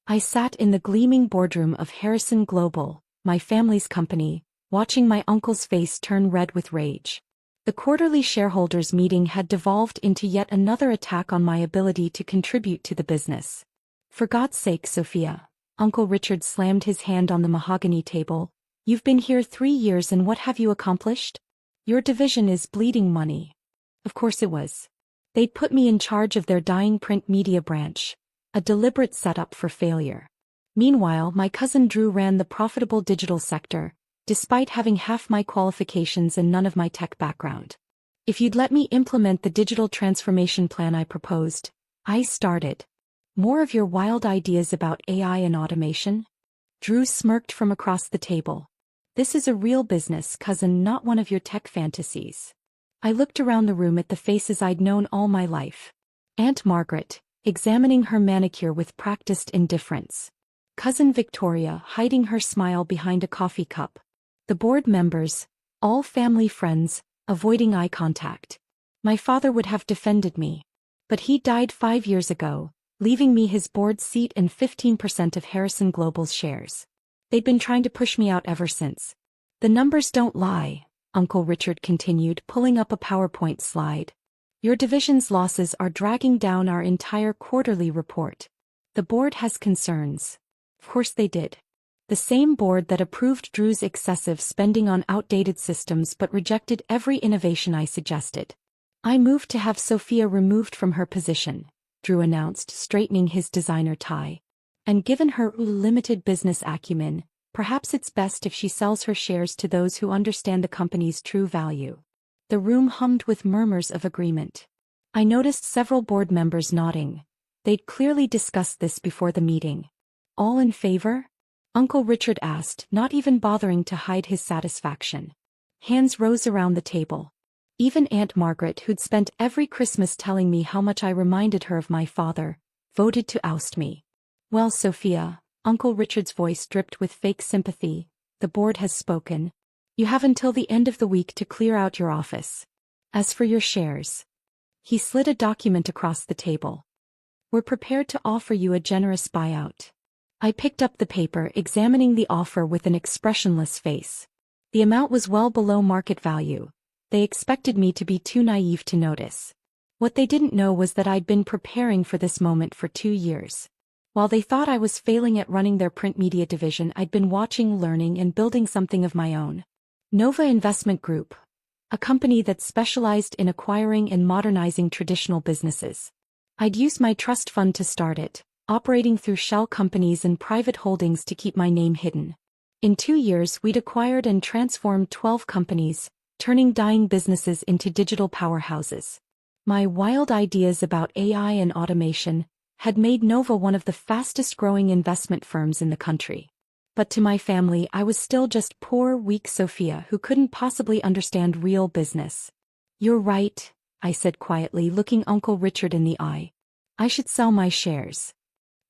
I sat in the gleaming boardroom of Harrison Global, my family's company, watching my uncle's face turn red with rage. The quarterly shareholders' meeting had devolved into yet another attack on my ability to contribute to the business. For God's sake, Sophia, Uncle Richard slammed his hand on the mahogany table. You've been here 3 years and what have you accomplished? Your division is bleeding money. Of course it was. They'd put me in charge of their dying print media branch, a deliberate setup for failure. Meanwhile, my cousin Drew ran the profitable digital sector, despite having half my qualifications and none of my tech background. If you'd let me implement the digital transformation plan I proposed, I started. More of your wild ideas about AI and automation? Drew smirked from across the table. This is a real business, cousin, not one of your tech fantasies. I looked around the room at the faces I'd known all my life. Aunt Margaret, examining her manicure with practiced indifference. Cousin Victoria, hiding her smile behind a coffee cup. The board members, all family friends, avoiding eye contact. My father would have defended me. But he died 5 years ago, leaving me his board seat and 15% of Harrison Global's shares. They'd been trying to push me out ever since. The numbers don't lie, Uncle Richard continued, pulling up a PowerPoint slide. Your division's losses are dragging down our entire quarterly report. The board has concerns. Of course they did. The same board that approved Drew's excessive spending on outdated systems but rejected every innovation I suggested. I moved to have Sophia removed from her position, Drew announced, straightening his designer tie. And given her limited business acumen, perhaps it's best if she sells her shares to those who understand the company's true value. The room hummed with murmurs of agreement. I noticed several board members nodding. They'd clearly discussed this before the meeting. All in favor? Uncle Richard asked, not even bothering to hide his satisfaction. Hands rose around the table. Even Aunt Margaret, who'd spent every Christmas telling me how much I reminded her of my father, voted to oust me. Well, Sophia, Uncle Richard's voice dripped with fake sympathy, the board has spoken. You have until the end of the week to clear out your office. As for your shares. He slid a document across the table. We're prepared to offer you a generous buyout. I picked up the paper, examining the offer with an expressionless face. The amount was well below market value. They expected me to be too naive to notice. What they didn't know was that I'd been preparing for this moment for 2 years. While they thought I was failing at running their print media division, I'd been watching, learning, and building something of my own. Nova Investment Group, a company that specialized in acquiring and modernizing traditional businesses. I'd used my trust fund to start it, operating through shell companies and private holdings to keep my name hidden. In 2 years, we'd acquired and transformed 12 companies, turning dying businesses into digital powerhouses. My wild ideas about AI and automation had made Nova one of the fastest-growing investment firms in the country. But to my family, I was still just poor, weak Sophia who couldn't possibly understand real business. You're right, I said quietly, looking Uncle Richard in the eye. I should sell my shares.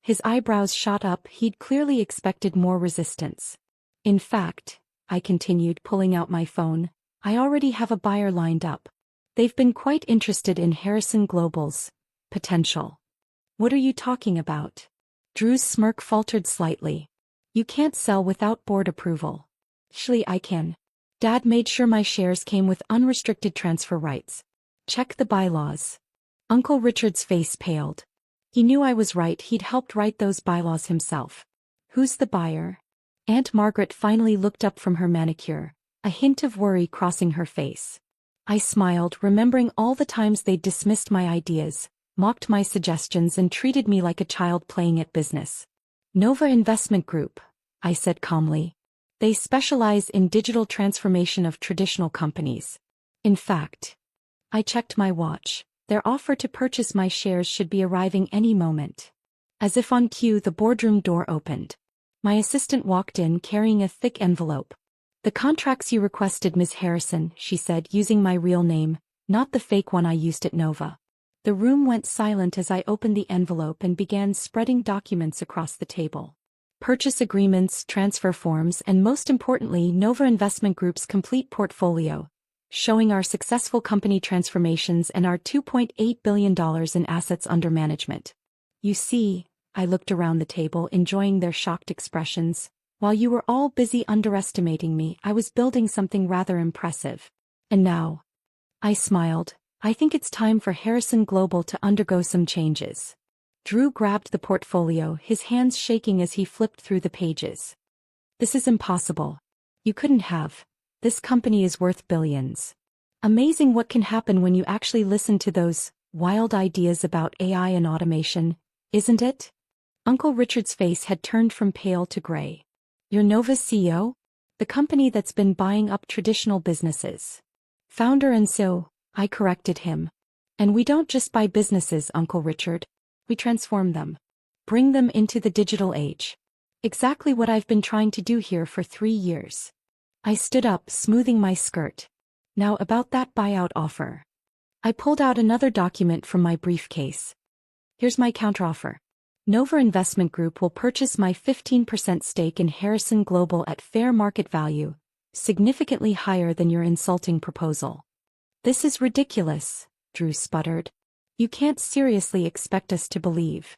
His eyebrows shot up. He'd clearly expected more resistance. In fact, I continued, pulling out my phone, I already have a buyer lined up. They've been quite interested in Harrison Global's potential. What are you talking about? Drew's smirk faltered slightly. You can't sell without board approval. Actually, I can. Dad made sure my shares came with unrestricted transfer rights. Check the bylaws. Uncle Richard's face paled. He knew I was right. He'd helped write those bylaws himself. Who's the buyer? Aunt Margaret finally looked up from her manicure, a hint of worry crossing her face. I smiled, remembering all the times they'd dismissed my ideas, mocked my suggestions, and treated me like a child playing at business. Nova Investment Group, I said calmly. They specialize in digital transformation of traditional companies. In fact, I checked my watch. Their offer to purchase my shares should be arriving any moment. As if on cue, the boardroom door opened. My assistant walked in carrying a thick envelope. The contracts you requested, Ms. Harrison, she said, using my real name, not the fake one I used at Nova. The room went silent as I opened the envelope and began spreading documents across the table. Purchase agreements, transfer forms, and most importantly, Nova Investment Group's complete portfolio, showing our successful company transformations and our $2.8 billion in assets under management. You see, I looked around the table, enjoying their shocked expressions. While you were all busy underestimating me, I was building something rather impressive. And now, I smiled, I think it's time for Harrison Global to undergo some changes. Drew grabbed the portfolio, his hands shaking as he flipped through the pages. This is impossible. You couldn't have. This company is worth billions. Amazing what can happen when you actually listen to those wild ideas about AI and automation, isn't it? Uncle Richard's face had turned from pale to gray. You're Nova's CEO? The company that's been buying up traditional businesses. Founder and so, I corrected him. And we don't just buy businesses, Uncle Richard. We transform them. Bring them into the digital age. Exactly what I've been trying to do here for 3 years. I stood up, smoothing my skirt. Now about that buyout offer. I pulled out another document from my briefcase. Here's my counteroffer. Nova Investment Group will purchase my 15% stake in Harrison Global at fair market value, significantly higher than your insulting proposal. This is ridiculous, Drew sputtered. You can't seriously expect us to believe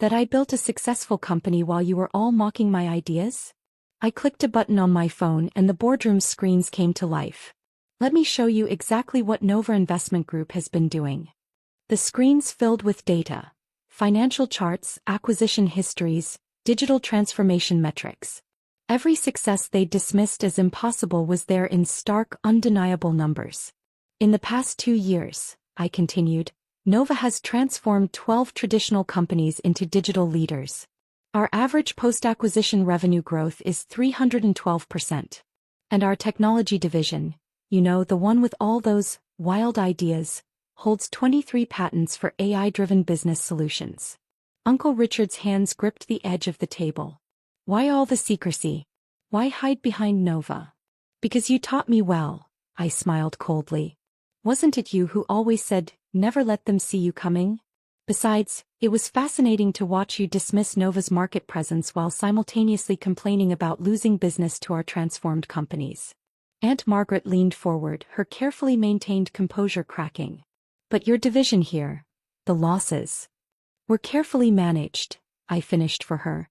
that I built a successful company while you were all mocking my ideas? I clicked a button on my phone and the boardroom screens came to life. Let me show you exactly what Nova Investment Group has been doing. The screens filled with data, financial charts, acquisition histories, digital transformation metrics. Every success they dismissed as impossible was there in stark, undeniable numbers. In the past 2 years, I continued, Nova has transformed 12 traditional companies into digital leaders. Our average post-acquisition revenue growth is 312%. And our technology division, you know, the one with all those wild ideas, holds 23 patents for AI-driven business solutions. Uncle Richard's hands gripped the edge of the table. Why all the secrecy? Why hide behind Nova? Because you taught me well, I smiled coldly. Wasn't it you who always said, never let them see you coming? Besides, it was fascinating to watch you dismiss Nova's market presence while simultaneously complaining about losing business to our transformed companies. Aunt Margaret leaned forward, her carefully maintained composure cracking. But your division here, the losses, were carefully managed, I finished for her.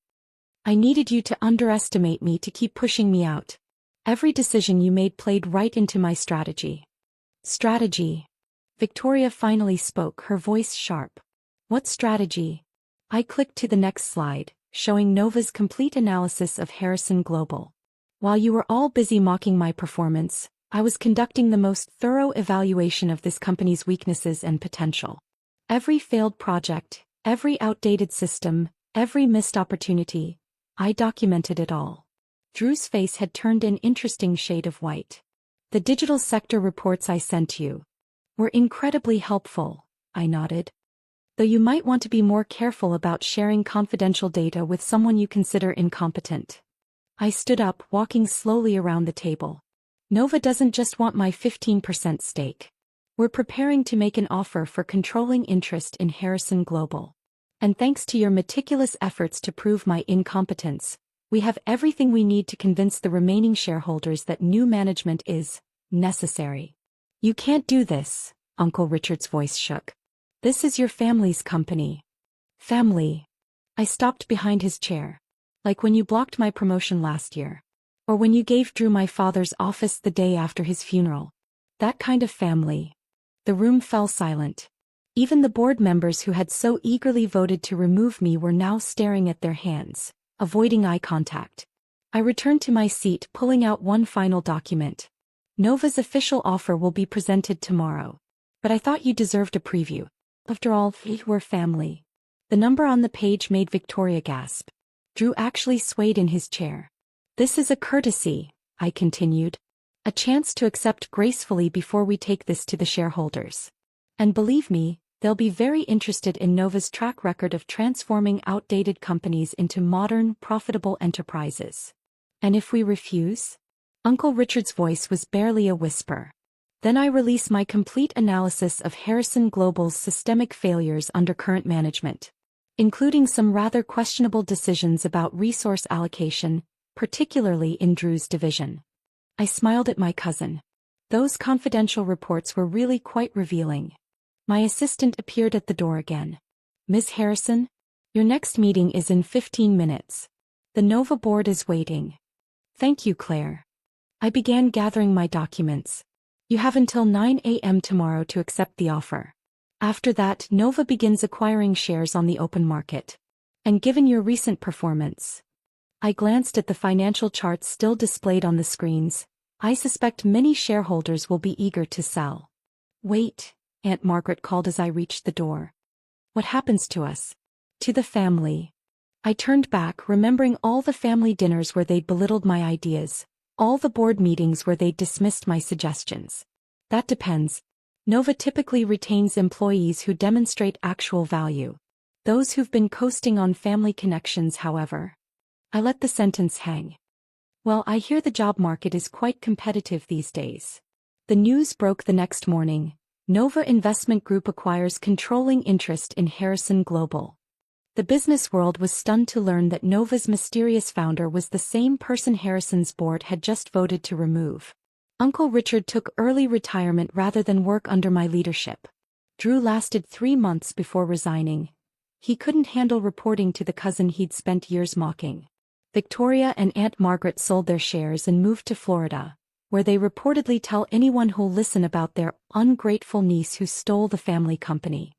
I needed you to underestimate me to keep pushing me out. Every decision you made played right into my strategy. Strategy. Victoria finally spoke, her voice sharp. What strategy? I clicked to the next slide, showing Nova's complete analysis of Harrison Global. While you were all busy mocking my performance, I was conducting the most thorough evaluation of this company's weaknesses and potential. Every failed project, every outdated system, every missed opportunity, I documented it all. Drew's face had turned an interesting shade of white. The digital sector reports I sent you were incredibly helpful, I nodded. Though you might want to be more careful about sharing confidential data with someone you consider incompetent. I stood up, walking slowly around the table. Nova doesn't just want my 15% stake. We're preparing to make an offer for controlling interest in Harrison Global. And thanks to your meticulous efforts to prove my incompetence, we have everything we need to convince the remaining shareholders that new management is necessary. You can't do this, Uncle Richard's voice shook. This is your family's company. Family. I stopped behind his chair. Like when you blocked my promotion last year. Or when you gave Drew my father's office the day after his funeral. That kind of family. The room fell silent. Even the board members who had so eagerly voted to remove me were now staring at their hands, avoiding eye contact. I returned to my seat, pulling out one final document. Nova's official offer will be presented tomorrow. But I thought you deserved a preview. After all, we're family. The number on the page made Victoria gasp. Drew actually swayed in his chair. This is a courtesy, I continued. A chance to accept gracefully before we take this to the shareholders. And believe me, they'll be very interested in Nova's track record of transforming outdated companies into modern, profitable enterprises. And if we refuse? Uncle Richard's voice was barely a whisper. Then I release my complete analysis of Harrison Global's systemic failures under current management, including some rather questionable decisions about resource allocation, particularly in Drew's division. I smiled at my cousin. Those confidential reports were really quite revealing. My assistant appeared at the door again. Miss Harrison? Your next meeting is in 15 minutes. The Nova board is waiting. Thank you, Claire. I began gathering my documents. You have until 9 a.m. tomorrow to accept the offer. After that, Nova begins acquiring shares on the open market. And given your recent performance, I glanced at the financial charts still displayed on the screens. I suspect many shareholders will be eager to sell. Wait, Aunt Margaret called as I reached the door. What happens to us? To the family. I turned back, remembering all the family dinners where they'd belittled my ideas, all the board meetings where they'd dismissed my suggestions. That depends. Nova typically retains employees who demonstrate actual value. Those who've been coasting on family connections, however. I let the sentence hang. Well, I hear the job market is quite competitive these days. The news broke the next morning. Nova Investment Group acquires controlling interest in Harrison Global. The business world was stunned to learn that Nova's mysterious founder was the same person Harrison's board had just voted to remove. Uncle Richard took early retirement rather than work under my leadership. Drew lasted 3 months before resigning. He couldn't handle reporting to the cousin he'd spent years mocking. Victoria and Aunt Margaret sold their shares and moved to Florida, where they reportedly tell anyone who'll listen about their ungrateful niece who stole the family company.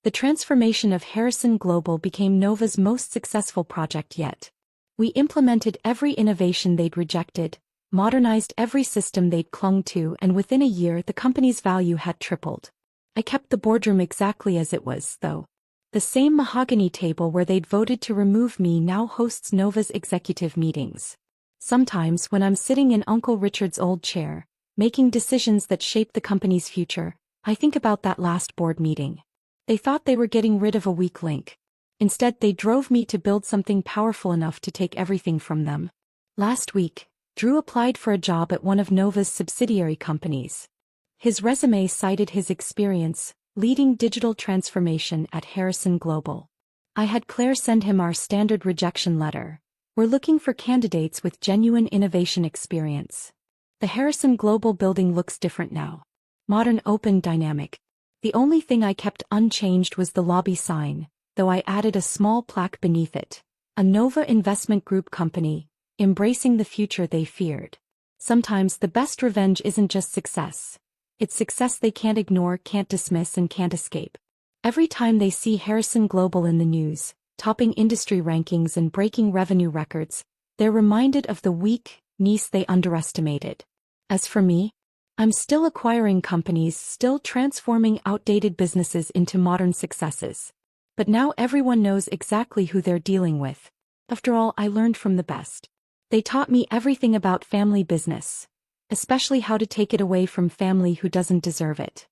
The transformation of Harrison Global became Nova's most successful project yet. We implemented every innovation they'd rejected, modernized every system they'd clung to, and within a year the company's value had tripled. I kept the boardroom exactly as it was, though. The same mahogany table where they'd voted to remove me now hosts Nova's executive meetings. Sometimes when I'm sitting in Uncle Richard's old chair, making decisions that shape the company's future, I think about that last board meeting. They thought they were getting rid of a weak link. Instead, they drove me to build something powerful enough to take everything from them. Last week, Drew applied for a job at one of Nova's subsidiary companies. His resume cited his experience leading digital transformation at Harrison Global. I had Claire send him our standard rejection letter. We're looking for candidates with genuine innovation experience. The Harrison Global building looks different now. Modern, open, dynamic. The only thing I kept unchanged was the lobby sign, though I added a small plaque beneath it. A Nova Investment Group company, embracing the future they feared. Sometimes the best revenge isn't just success. It's success they can't ignore, can't dismiss, and can't escape. Every time they see Harrison Global in the news, topping industry rankings and breaking revenue records, they're reminded of the weak niece they underestimated. As for me, I'm still acquiring companies, still transforming outdated businesses into modern successes. But now everyone knows exactly who they're dealing with. After all, I learned from the best. They taught me everything about family business, especially how to take it away from family who doesn't deserve it.